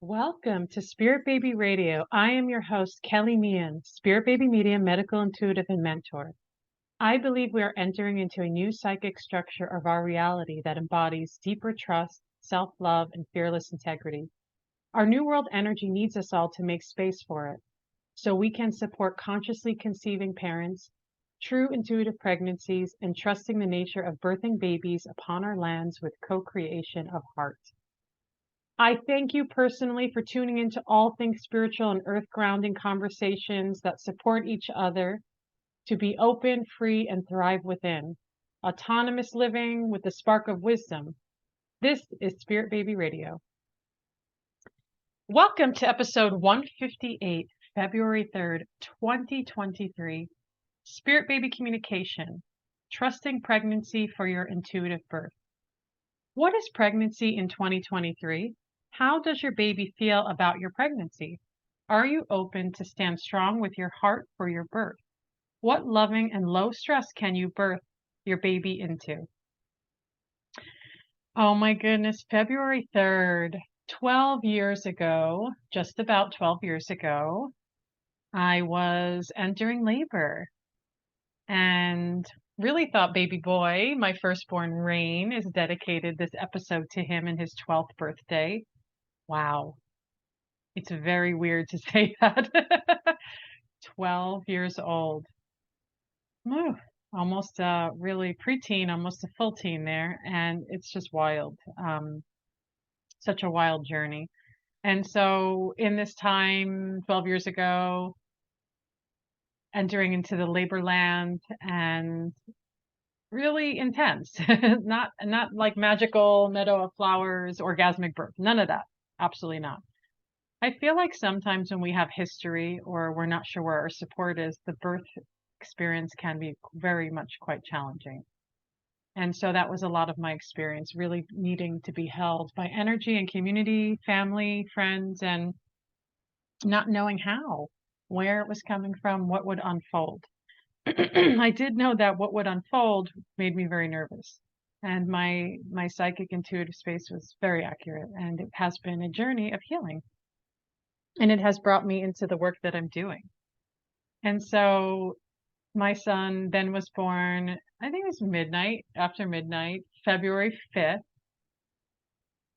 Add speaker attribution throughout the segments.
Speaker 1: Welcome to Spirit Baby Radio. I am your host, Kelly Meehan, Spirit Baby Medium, Medical Intuitive, and Mentor. I believe we are entering into a new psychic structure of our reality that embodies deeper trust, self-love, and fearless integrity. Our New World energy needs us all to make space for it, so we can support consciously conceiving parents, true intuitive pregnancies, and trusting the nature of birthing babies upon our lands with co-creation of heart. I thank you personally for tuning into all things spiritual and earth grounding conversations that support each other to be open, free, and thrive within. Autonomous living with the spark of wisdom. This is Spirit Baby Radio. Welcome to episode 158, February 3rd, 2023. Spirit Baby Communication. Trusting pregnancy for your intuitive birth. What is pregnancy in 2023? How does your baby feel about your pregnancy? Are you open to stand strong with your heart for your birth? What loving and low stress can you birth your baby into? Oh my goodness, February 3rd, 12 years ago, just about 12 years ago, I was entering labor and really thought baby boy, my firstborn Rain, is dedicated this episode to him and his 12th birthday. Wow. It's very weird to say that. 12 years old. Whew. Almost really preteen, almost a full teen there. And it's just wild. Such a wild journey. And so in this time, 12 years ago, entering into the labor land and really intense. Not like magical meadow of flowers, orgasmic birth. None of that. Absolutely not. I feel like sometimes when we have history or we're not sure where our support is, the birth experience can be very much quite challenging. And so that was a lot of my experience, really needing to be held by energy and community, family, friends, and not knowing how, where it was coming from, what would unfold. I did know that what would unfold made me very nervous. And my psychic intuitive space was very accurate. And it has been a journey of healing. And it has brought me into the work that I'm doing. And so my son then was born, I think it was after midnight, February 5th.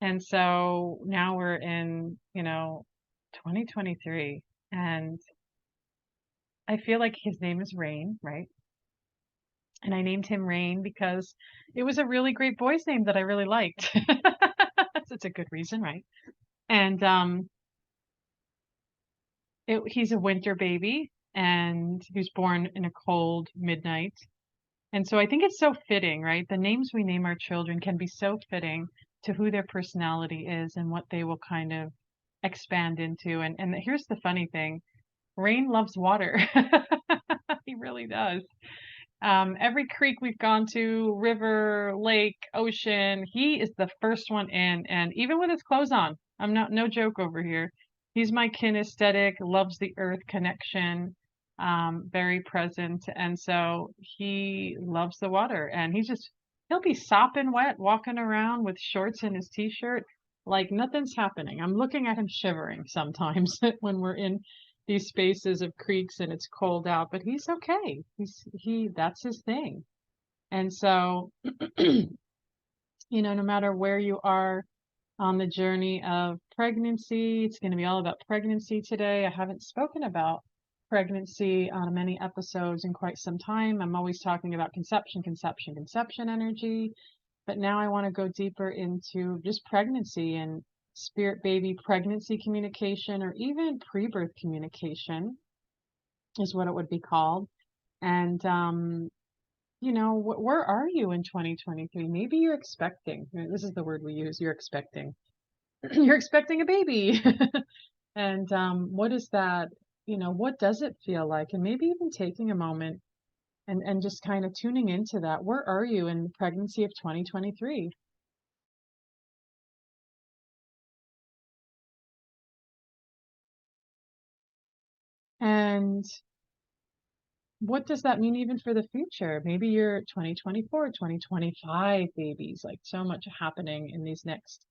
Speaker 1: And so now we're in, 2023. And I feel like his name is Rain, right? And I named him Rain because it was a really great boy's name that I really liked. That's a good reason, right? And he's a winter baby and he was born in a cold midnight. And so I think it's so fitting, right? The names we name our children can be so fitting to who their personality is and what they will kind of expand into. And here's the funny thing. Rain loves water. He really does. Every creek we've gone to, river, lake, ocean, he is the first one in. And even with his clothes on, no joke over here. He's my kinesthetic, loves the earth connection, very present. And so he loves the water and he'll be sopping wet, walking around with shorts and his t-shirt, like nothing's happening. I'm looking at him shivering sometimes when we're in these spaces of creeks and it's cold out, but he's okay. That's his thing. And so, no matter where you are on the journey of pregnancy, it's going to be all about pregnancy today. I haven't spoken about pregnancy on many episodes in quite some time. I'm always talking about conception energy. But now I want to go deeper into just pregnancy and spirit baby pregnancy communication, or even pre-birth communication is what it would be called. And, where are you in 2023? Maybe you're expecting, this is the word we use, you're expecting, you're expecting a baby. And what is that? What does it feel like? And maybe even taking a moment and just kind of tuning into that. Where are you in the pregnancy of 2023? And what does that mean even for the future? Maybe you're 2024, 2025 babies, like so much happening in these next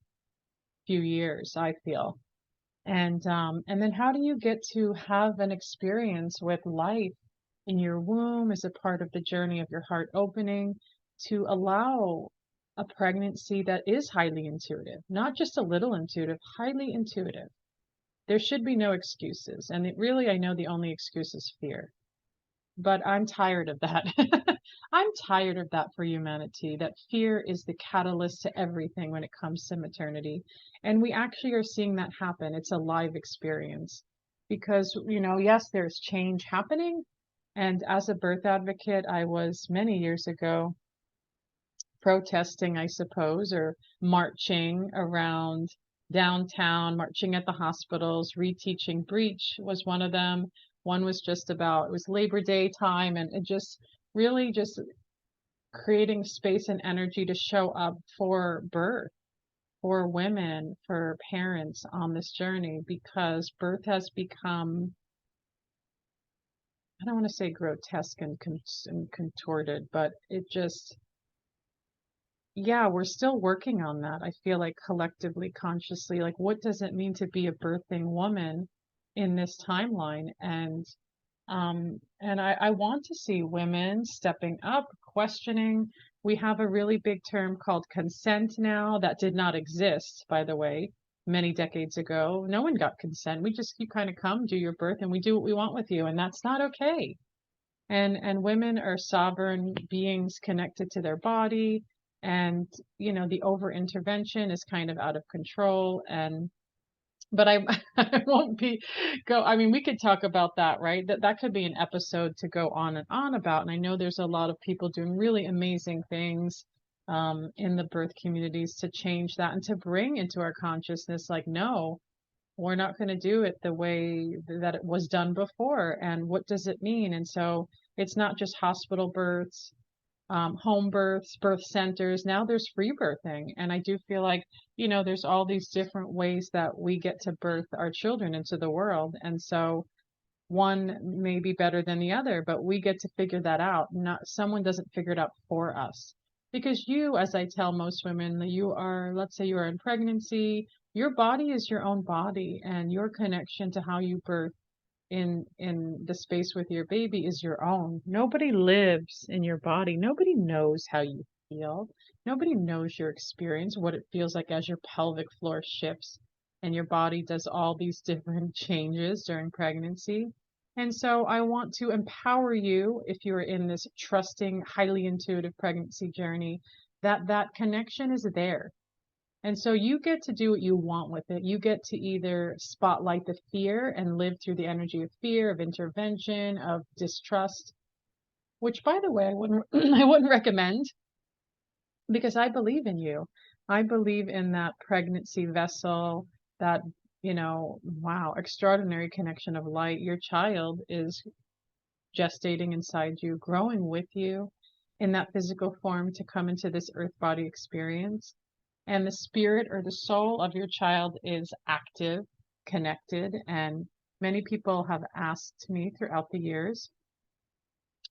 Speaker 1: few years, I feel. And then how do you get to have an experience with life in your womb as a part of the journey of your heart opening to allow a pregnancy that is highly intuitive, not just a little intuitive, highly intuitive. There should be no excuses. And really, I know the only excuse is fear. But I'm tired of that. I'm tired of that for humanity, that fear is the catalyst to everything when it comes to maternity. And we actually are seeing that happen. It's a live experience because, yes, there's change happening. And as a birth advocate, I was many years ago protesting, I suppose, or marching around downtown, marching at the hospitals, reteaching breech was one of them. One was just about, it was Labor Day time, and it just really just creating space and energy to show up for birth, for women, for parents on this journey, because birth has become, I don't want to say grotesque and contorted, but it just, yeah, we're still working on that. I feel like collectively, consciously, like what does it mean to be a birthing woman in this timeline? And I want to see women stepping up, questioning. We have a really big term called consent now that did not exist, by the way, many decades ago. No one got consent. You kind of come, do your birth, and we do what we want with you, and that's not okay. And women are sovereign beings connected to their body, and the over intervention is kind of out of control. But I I won't be go I mean, we could talk about that, right? That could be an episode to go on and on about. And I know there's a lot of people doing really amazing things in the birth communities to change that and to bring into our consciousness, like, no, we're not going to do it the way that it was done before. And what does it mean? And so it's not just hospital births, home births, birth centers. Now there's free birthing. And I do feel like, there's all these different ways that we get to birth our children into the world. And so one may be better than the other, but we get to figure that out. Not someone doesn't figure it out for us. Because you, as I tell most women, let's say you are in pregnancy, your body is your own body, and your connection to how you birth in the space with your baby is your own. Nobody lives in your body. Nobody knows how you feel. Nobody knows your experience, what it feels like as your pelvic floor shifts and your body does all these different changes during pregnancy. And so I want to empower you, if you're in this trusting, highly intuitive pregnancy journey, that connection is there. And so you get to do what you want with it. You get to either spotlight the fear and live through the energy of fear, of intervention, of distrust, which, by the way, I wouldn't I wouldn't recommend, because I believe in you. I believe in that pregnancy vessel, that, wow, extraordinary connection of light. Your child is gestating inside you, growing with you in that physical form to come into this earth body experience. And the spirit or the soul of your child is active, connected. And many people have asked me throughout the years,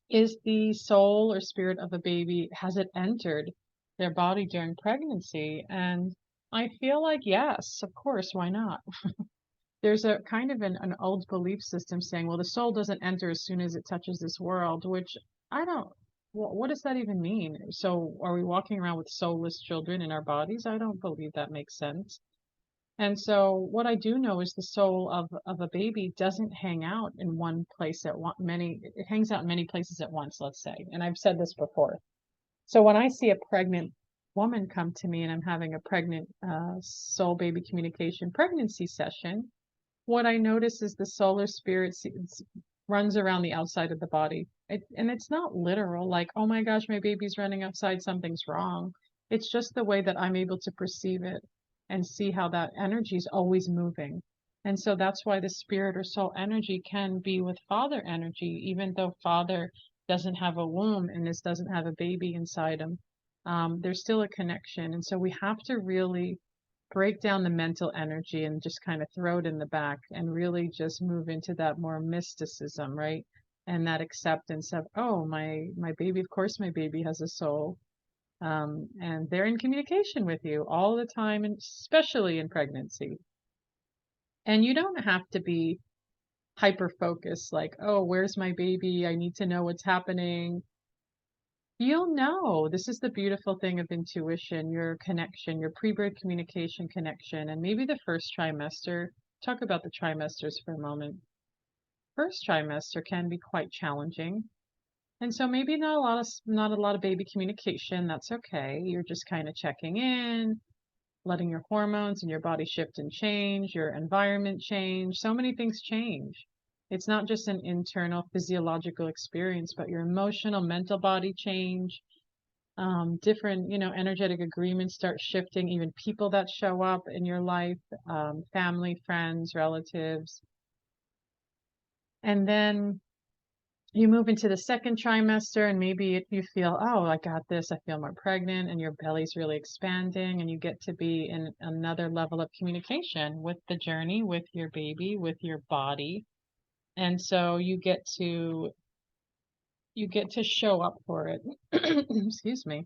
Speaker 1: is the soul or spirit of a baby, has it entered their body during pregnancy? And I feel like, yes, of course, why not? There's a kind of an old belief system saying, well, the soul doesn't enter as soon as it touches this world, which I don't, what does that even mean? So are we walking around with soulless children in our bodies? I don't believe that makes sense. And so what I do know is the soul of a baby doesn't hang out in one place it hangs out in many places at once, let's say. And I've said this before. So when I see a pregnant woman come to me and I'm having a pregnant soul baby communication pregnancy session, what I notice is the solar spirit runs around the outside of the body. And it's not literal, like, oh my gosh, my baby's running outside, something's wrong. It's just the way that I'm able to perceive it and see how that energy is always moving. And so that's why the spirit or soul energy can be with father energy, even though father doesn't have a womb and this doesn't have a baby inside him. There's still a connection. And so we have to really break down the mental energy and just kind of throw it in the back and really just move into that more mysticism, right? And that acceptance of, oh, my baby, of course my baby has a soul. And they're in communication with you all the time, and especially in pregnancy. And you don't have to be hyper focused, like, oh, where's my baby? I need to know what's happening. You'll know. This is the beautiful thing of intuition, your connection, your pre-birth communication connection, and maybe the first trimester. Talk about the trimesters for a moment. First trimester can be quite challenging. And so maybe not a lot of baby communication. That's okay. You're just kind of checking in, letting your hormones and your body shift and change, your environment change. So many things change. It's not just an internal physiological experience, but your emotional, mental body change. Different, energetic agreements start shifting, even people that show up in your life, family, friends, relatives. And then you move into the second trimester and maybe you feel, oh, I got this. I feel more pregnant and your belly's really expanding and you get to be in another level of communication with the journey, with your baby, with your body. And so you get to show up for it. Excuse me.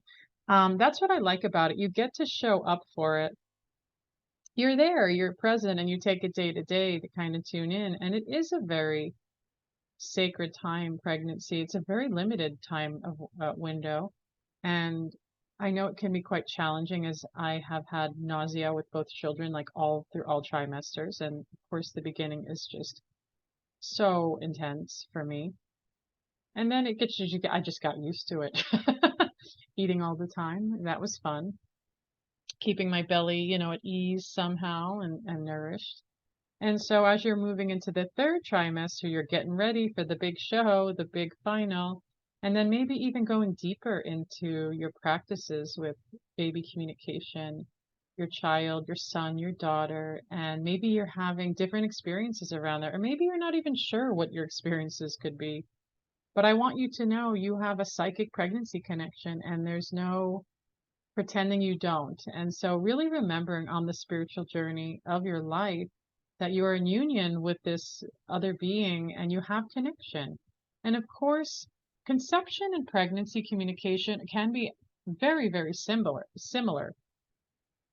Speaker 1: That's what I like about it. You get to show up for it. You're there, you're present, and you take it day to day to kind of tune in. And it is a very sacred time, pregnancy. It's a very limited time of window. And I know it can be quite challenging as I have had nausea with both children, like all through all trimesters. And of course, the beginning is just so intense for me. And then it gets, I just got used to it. Eating all the time. That was fun. Keeping my belly, at ease somehow and nourished. And so as you're moving into the third trimester, you're getting ready for the big show, the big final, and then maybe even going deeper into your practices with baby communication, your child, your son, your daughter, and maybe you're having different experiences around there, or maybe you're not even sure what your experiences could be. But I want you to know you have a psychic pregnancy connection and there's no pretending you don't. And so really remembering on the spiritual journey of your life that you are in union with this other being and you have connection. And of course, conception and pregnancy communication can be very, very similar,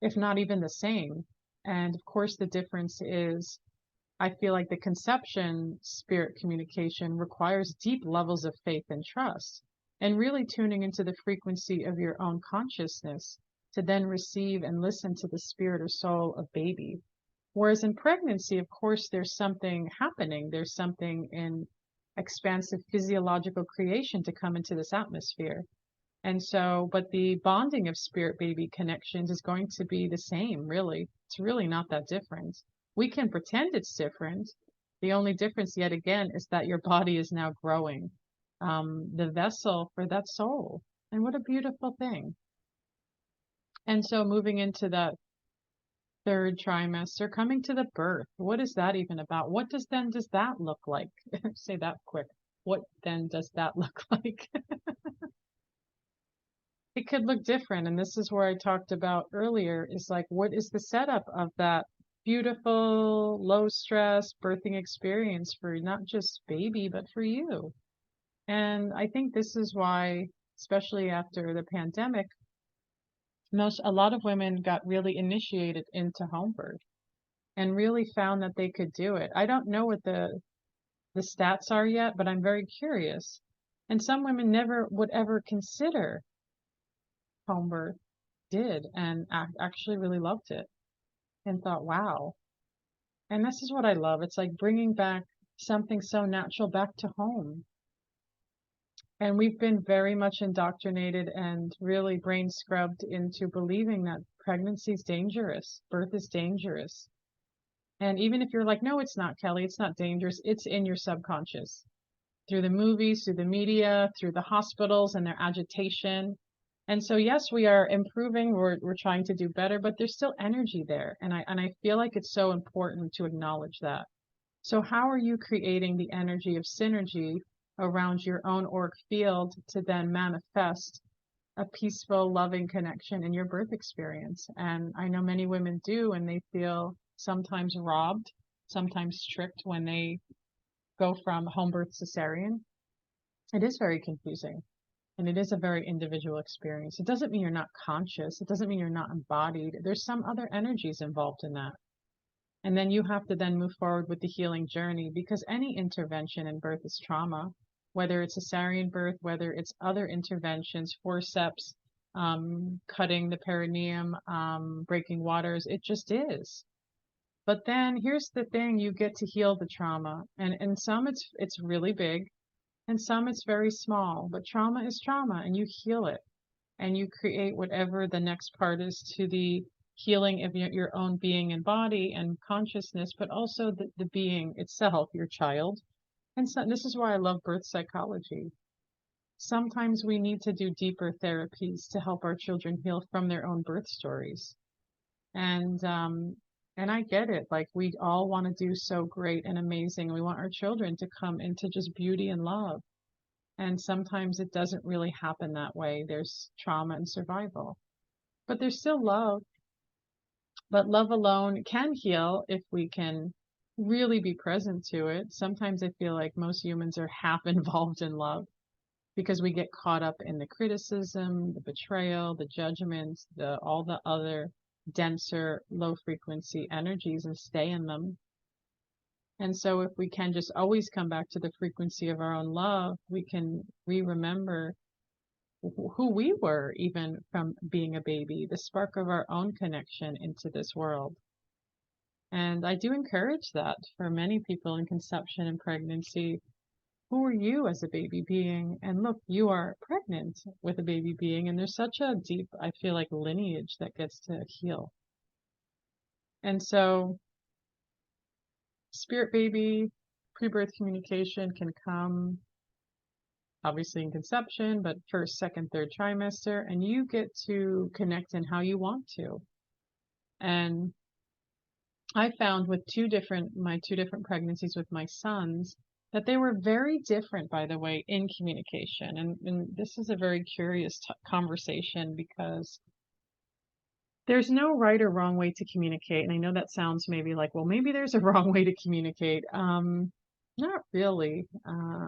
Speaker 1: if not even the same. And of course, the difference is I feel like the conception spirit communication requires deep levels of faith and trust and really tuning into the frequency of your own consciousness to then receive and listen to the spirit or soul of baby. Whereas in pregnancy, of course, there's something happening. There's something in expansive physiological creation to come into this atmosphere. And so, but the bonding of spirit baby connections is going to be the same, really. It's really not that different. We can pretend it's different. The only difference, yet again, is that your body is now growing, the vessel for that soul. And what a beautiful thing. And so, moving into that third trimester, coming to the birth, what is that even about? What does that look like? Say that quick. What then does that look like? It could look different. And this is where I talked about earlier is like, what is the setup of that beautiful, low stress birthing experience for not just baby, but for you? And I think this is why, especially after the pandemic, a lot of women got really initiated into home birth and really found that they could do it. I don't know what the stats are yet, but I'm very curious. And some women never would ever consider home birth did and actually really loved it and thought, wow. And this is what I love. It's like bringing back something so natural back to home. And we've been very much indoctrinated and really brain scrubbed into believing that pregnancy is dangerous, birth is dangerous. And even if you're like, no, it's not, Kelly, it's not dangerous, it's in your subconscious through the movies, through the media, through the hospitals and their agitation. And so, yes, we are improving. We're trying to do better, but there's still energy there. And I feel like it's so important to acknowledge that. So how are you creating the energy of synergy around your own auric field to then manifest a peaceful, loving connection in your birth experience? And I know many women do, and they feel sometimes robbed, sometimes tricked when they go from home birth cesarean. It is very confusing. And it is a very individual experience. It doesn't mean you're not conscious. It doesn't mean you're not embodied. There's some other energies involved in that. And then you have to then move forward with the healing journey, because any intervention in birth is trauma, whether it's cesarean birth, whether it's other interventions, forceps, cutting the perineum, breaking waters, it just is. But then here's the thing, you get to heal the trauma. And in some it's really big, and some it's very small. But trauma is trauma, and you heal it, and you create whatever the next part is to the healing of your own being and body and consciousness, but also the being itself, your child. And so this is why I love birth psychology. Sometimes we need to do deeper therapies to help our children heal from their own birth stories. And I get it. Like, we all want to do so great and amazing. We want our children to come into just beauty and love. And sometimes it doesn't really happen that way. There's trauma and survival, but there's still love. But love alone can heal if we can really be present to it. Sometimes I feel like most humans are half involved in love because we get caught up in the criticism, the betrayal, the judgments, all the other denser, low frequency energies and stay in them. And so if we can just always come back to the frequency of our own love, we can remember who we were even from being a baby, the spark of our own connection into this world. And I do encourage that for many people in conception and pregnancy. Who are you as a baby being? And look, you are pregnant with a baby being, and there's such a deep, I feel like, lineage that gets to heal. And so spirit baby, pre-birth communication can come obviously in conception, but first, second, third trimester, and you get to connect in how you want to. And I found with my two different pregnancies with my sons, that they were very different, by the way, in communication. And this is a very curious conversation, because there's no right or wrong way to communicate. And I know that sounds maybe like, well, maybe there's a wrong way to communicate. Not really.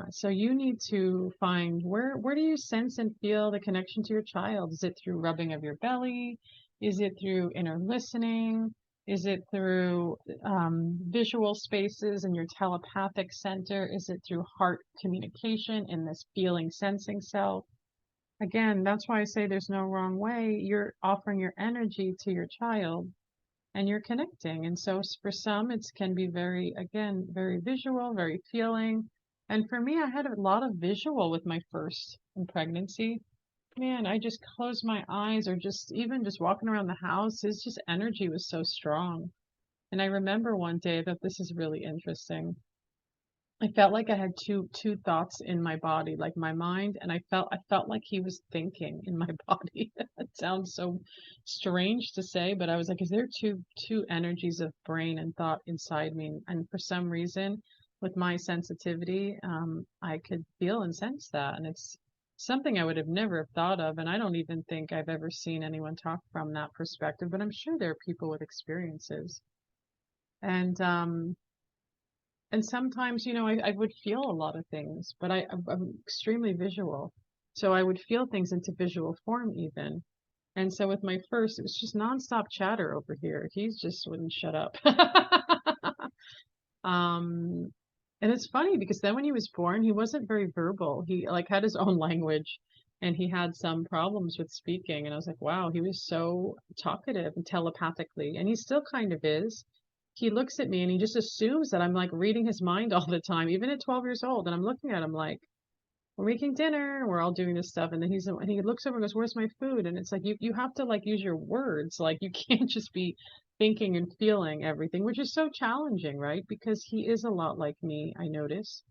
Speaker 1: So you need to find where do you sense and feel the connection to your child? Is it through rubbing of your belly? Is it through inner listening? Is it through visual spaces in your telepathic center? Is it through heart communication in this feeling sensing self? Again, that's why I say there's no wrong way. You're offering your energy to your child and you're connecting. And so for some, it can be very, again, very visual, very feeling. And for me, I had a lot of visual with my first in pregnancy. Man, I just closed my eyes, or just even just walking around the house, his just energy was so strong. And I remember one day that this is really interesting. I felt like I had two thoughts in my body, like my mind, and I felt like he was thinking in my body. It sounds so strange to say, but I was like, is there two energies of brain and thought inside me? And for some reason, with my sensitivity, I could feel and sense that, and it's something I would have never have thought of, and I don't even think I've ever seen anyone talk from that perspective, but I'm sure there are people with experiences. And and sometimes, I would feel a lot of things, but I'm extremely visual. So I would feel things into visual form even. And so with my first, it was just nonstop chatter over here. He just wouldn't shut up. Um, and it's funny because then when he was born, he wasn't very verbal. He like had his own language, and he had some problems with speaking. And I was like, wow, he was so talkative and telepathically, and he still kind of is. He looks at me and he just assumes that I'm like reading his mind all the time, even at 12 years old. And I'm looking at him like, we're making dinner, we're all doing this stuff. And then he looks over and goes, where's my food? And it's like, you have to like use your words. Like, you can't just be thinking and feeling everything, which is so challenging, right? Because he is a lot like me, I notice.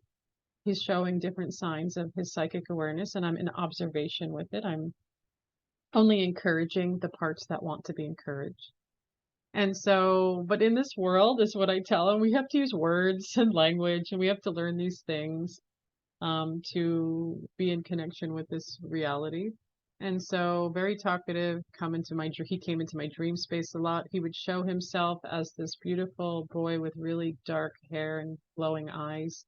Speaker 1: He's showing different signs of his psychic awareness, and I'm in observation with it. I'm only encouraging the parts that want to be encouraged. And so, but in this world, is what I tell him, we have to use words and language, and we have to learn these things to be in connection with this reality. And so, very talkative, he came into my dream space a lot. He would show himself as this beautiful boy with really dark hair and glowing eyes,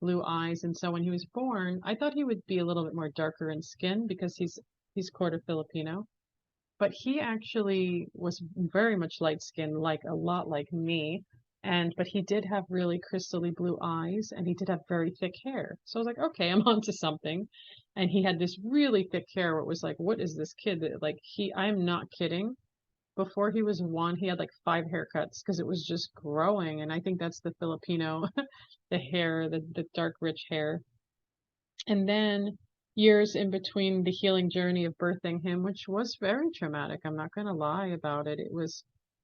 Speaker 1: blue eyes. And so when he was born, I thought he would be a little bit more darker in skin because he's quarter Filipino. But he actually was very much light skinned, like a lot like me. But he did have really crystally blue eyes, and he did have very thick hair. So I was like, okay, I'm onto something. And he had this really thick hair where it was like, what is this kid that like I'm not kidding. Before he was one, he had like 5 haircuts because it was just growing. And I think that's the Filipino, the hair, the dark, rich hair. And then years in between the healing journey of birthing him, which was very traumatic. I'm not going to lie about it. It was,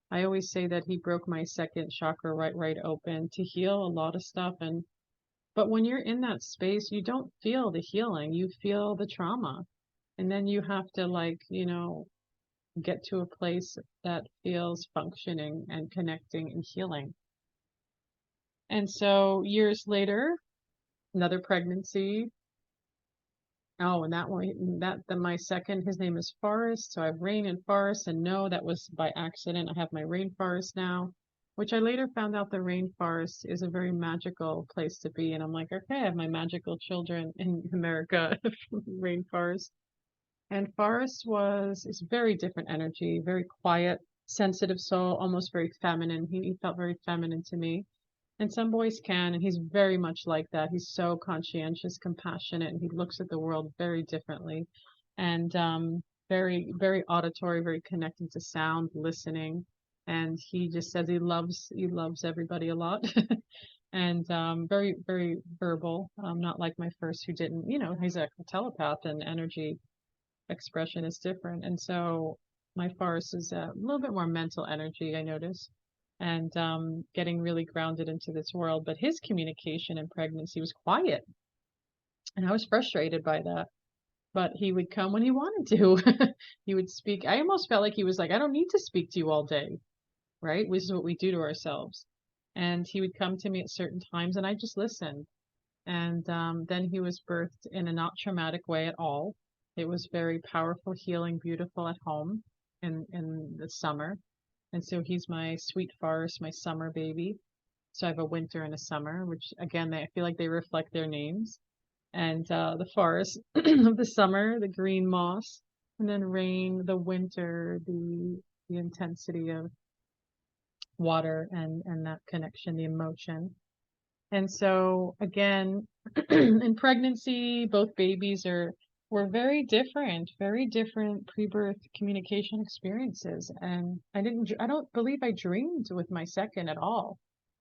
Speaker 1: I always say that he broke my second chakra right open to heal a lot of stuff. But when you're in that space, you don't feel the healing, you feel the trauma. And then you have to like, get to a place that feels functioning and connecting and healing. And so years later, another pregnancy. Oh, and that one, my second, his name is Forest. So I have Rain and Forest, and no, that was by accident. I have my Rainforest now, which I later found out the Rainforest is a very magical place to be. And I'm like, okay, I have my magical children in America, Rainforest. And Forest is very different energy, very quiet, sensitive soul, almost very feminine. He felt very feminine to me. And some boys can, and he's very much like that. He's so conscientious, compassionate, and he looks at the world very differently. And very, very auditory, very connected to sound, listening. And he just says he loves everybody a lot. And very, very verbal. Not like my first who didn't, he's a telepath and energy expression is different. And so my Forest is a little bit more mental energy, I notice, and getting really grounded into this world. But his communication in pregnancy was quiet, and I was frustrated by that. But he would come when he wanted to. He would speak. I almost felt like he was like, I don't need to speak to you all day, right? Which is what we do to ourselves. And he would come to me at certain times, and I just listened. And then he was birthed in a not traumatic way at all. It was very powerful, healing, beautiful at home in the summer. And so he's my sweet Forest, my summer baby. So I have a winter and a summer, which again, I feel like they reflect their names. And the forest of the summer, the green moss, and then Rain, the winter, the intensity of water and that connection, the emotion. And so again, in pregnancy, both babies were very different pre-birth communication experiences. And I don't believe I dreamed with my second at all.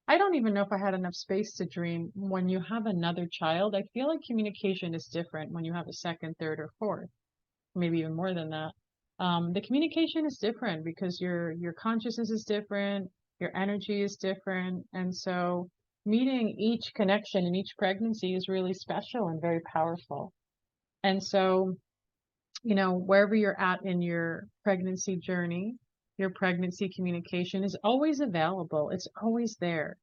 Speaker 1: I don't even know if I had enough space to dream. When you have another child, I feel like communication is different when you have a second, third, or fourth, maybe even more than that. The communication is different because your consciousness is different, your energy is different, and so meeting each connection in each pregnancy is really special and very powerful. And so, wherever you're at in your pregnancy journey, your pregnancy communication is always available. It's always there.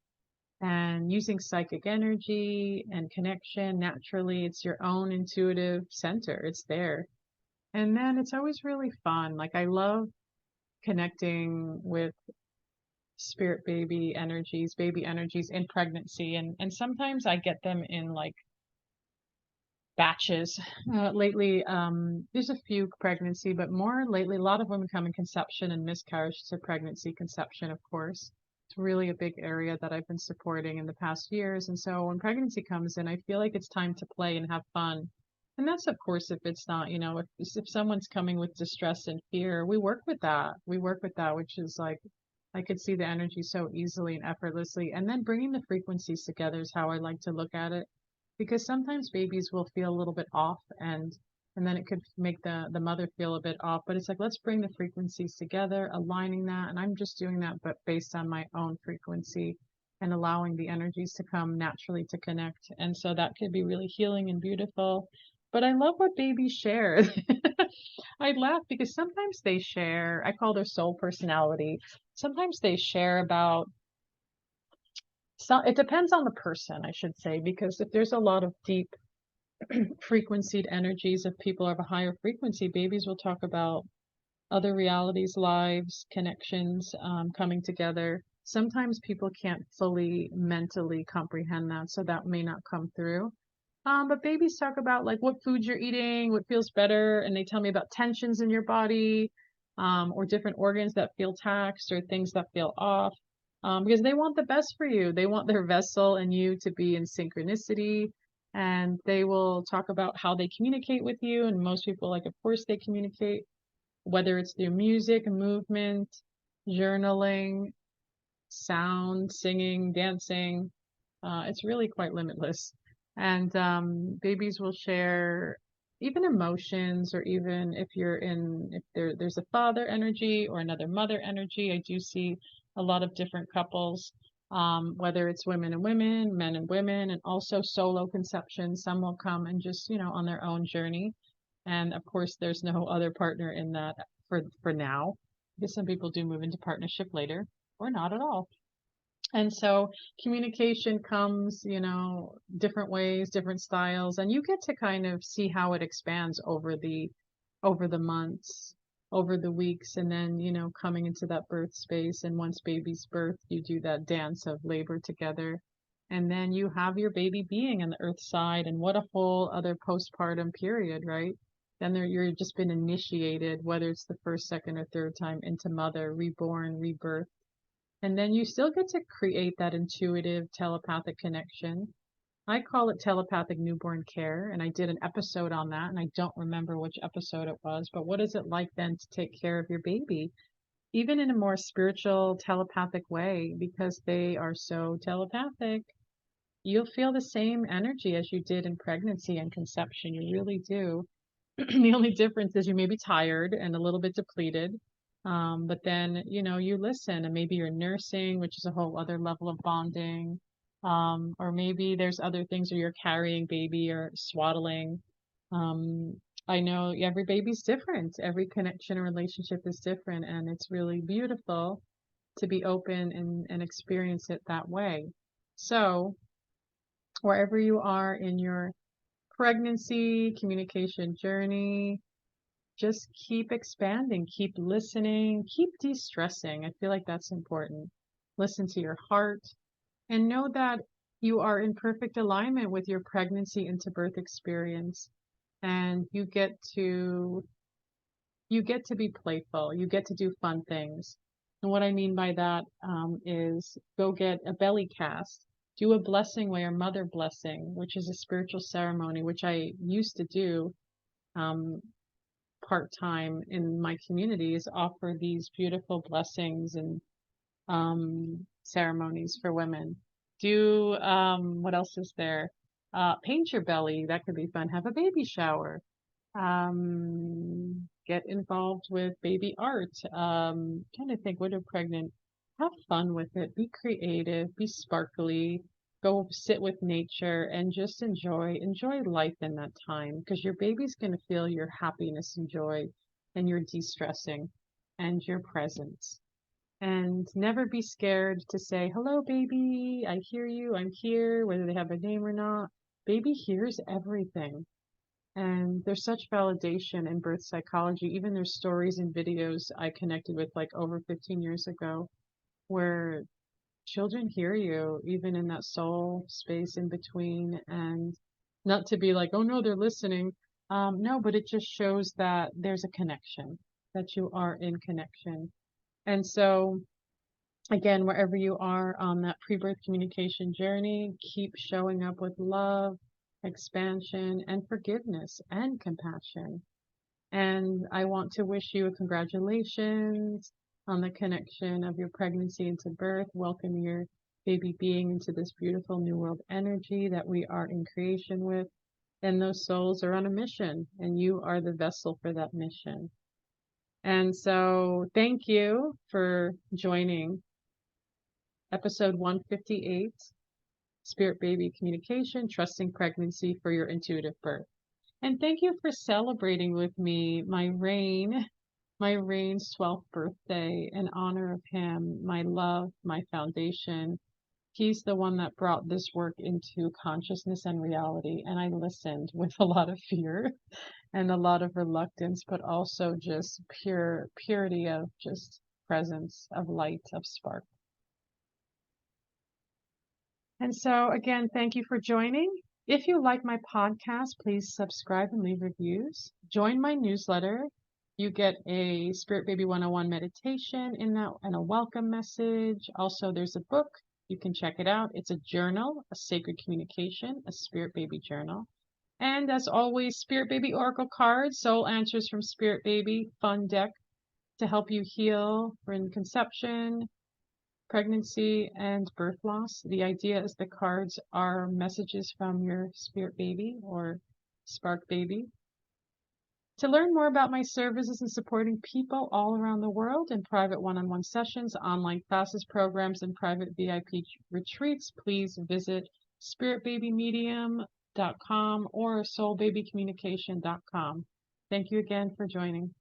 Speaker 1: And using psychic energy and connection naturally, it's your own intuitive center. It's there. And then it's always really fun. Like I love connecting with baby energies in pregnancy. And sometimes I get them in like batches. Lately, there's a few pregnancy, but more lately, a lot of women come in conception and miscarriage to pregnancy, conception, of course. It's really a big area that I've been supporting in the past years. And so when pregnancy comes in, I feel like it's time to play and have fun. And that's, of course, if it's not, if someone's coming with distress and fear, we work with that. We work with that, which is like, I could see the energy so easily and effortlessly. And then bringing the frequencies together is how I like to look at it, because sometimes babies will feel a little bit off, and then it could make the mother feel a bit off. But it's like, let's bring the frequencies together, aligning that. And I'm just doing that, but based on my own frequency and allowing the energies to come naturally to connect. And so that could be really healing and beautiful. But I love what babies share. I laugh because sometimes they share, I call their soul personality. Sometimes they share about, so it depends on the person, I should say, because if there's a lot of deep frequencied energies, if people are of a higher frequency, babies will talk about other realities, lives, connections, coming together. Sometimes people can't fully mentally comprehend that, so that may not come through. But babies talk about like what foods you're eating, what feels better, and they tell me about tensions in your body, or different organs that feel taxed or things that feel off. because they want the best for you. They want their vessel and you to be in synchronicity, and they will talk about how they communicate with you. And most people, like, of course, they communicate, whether it's through music, movement, journaling, sound, singing, dancing. It's really quite limitless. And babies will share even emotions, or even if there's a father energy or another mother energy. I do see a lot of different couples, whether it's women and women, men and women, and also solo conception. Some will come and just, on their own journey. And of course, there's no other partner in that for now, because some people do move into partnership later or not at all. And so communication comes, different ways, different styles, and you get to kind of see how it expands over the months, over the weeks, and then, coming into that birth space. And once baby's birth, you do that dance of labor together. And then you have your baby being on the earth side, and what a whole other postpartum period, right? Then you're just been initiated, whether it's the first, second, or third time, into mother, reborn, rebirth. And then you still get to create that intuitive telepathic connection. I call it telepathic newborn care, and I did an episode on that, and I don't remember which episode it was, but what is it like then to take care of your baby, even in a more spiritual, telepathic way, because they are so telepathic. You'll feel the same energy as you did in pregnancy and conception. You really do. The only difference is you may be tired and a little bit depleted. But then, you listen, and maybe you're nursing, which is a whole other level of bonding. Or maybe there's other things where you're carrying baby or swaddling. I know every baby's different. Every connection and relationship is different, and it's really beautiful to be open and experience it that way. So, wherever you are in your pregnancy, communication journey, just keep expanding, keep listening, keep de-stressing. I feel like that's important. Listen to your heart and know that you are in perfect alignment with your pregnancy into birth experience. And you get to be playful. You get to do fun things. And what I mean by that is go get a belly cast, do a blessing way or mother blessing, which is a spiritual ceremony, which I used to do um, part time in my communities, offer these beautiful blessings and ceremonies for women. Do what else is there? Paint your belly. That could be fun. Have a baby shower. Get involved with baby art. Trying to think, what are pregnant? Have fun with it. Be creative. Be sparkly. Go sit with nature and just enjoy life in that time, because your baby's going to feel your happiness and joy and your de-stressing and your presence. And never be scared to say, hello, baby. I hear you. I'm here, whether they have a name or not. Baby hears everything. And there's such validation in birth psychology. Even there's stories and videos I connected with like over 15 years ago where children hear you, even in that soul space in between. And not to be like, oh no, they're listening. No, but it just shows that there's a connection, that you are in connection. And so, again, wherever you are on that pre-birth communication journey, keep showing up with love, expansion, and forgiveness and compassion. And I want to wish you a congratulations on the connection of your pregnancy into birth. Welcome your baby being into this beautiful new world energy that we are in creation with. And those souls are on a mission, and you are the vessel for that mission. And so thank you for joining episode 158, Spirit Baby Communication, Trusting Pregnancy for Your Intuitive Birth. And thank you for celebrating with me my Rain's 12th birthday in honor of him, my love, my foundation. He's the one that brought this work into consciousness and reality. And I listened with a lot of fear and a lot of reluctance, but also just purity of just presence, of light, of spark. And so again, thank you for joining. If you like my podcast, please subscribe and leave reviews. Join my newsletter. You get a Spirit Baby 101 meditation in that and a welcome message. Also, there's a book. You can check it out. It's a journal, a sacred communication, a Spirit Baby journal. And as always, Spirit Baby Oracle cards, soul answers from Spirit Baby, fun deck to help you heal in conception, pregnancy, and birth loss. The idea is the cards are messages from your Spirit Baby or Spark Baby. To learn more about my services and supporting people all around the world in private one-on-one sessions, online classes, programs, and private VIP retreats, please visit spiritbabymedium.com or soulbabycommunication.com. Thank you again for joining.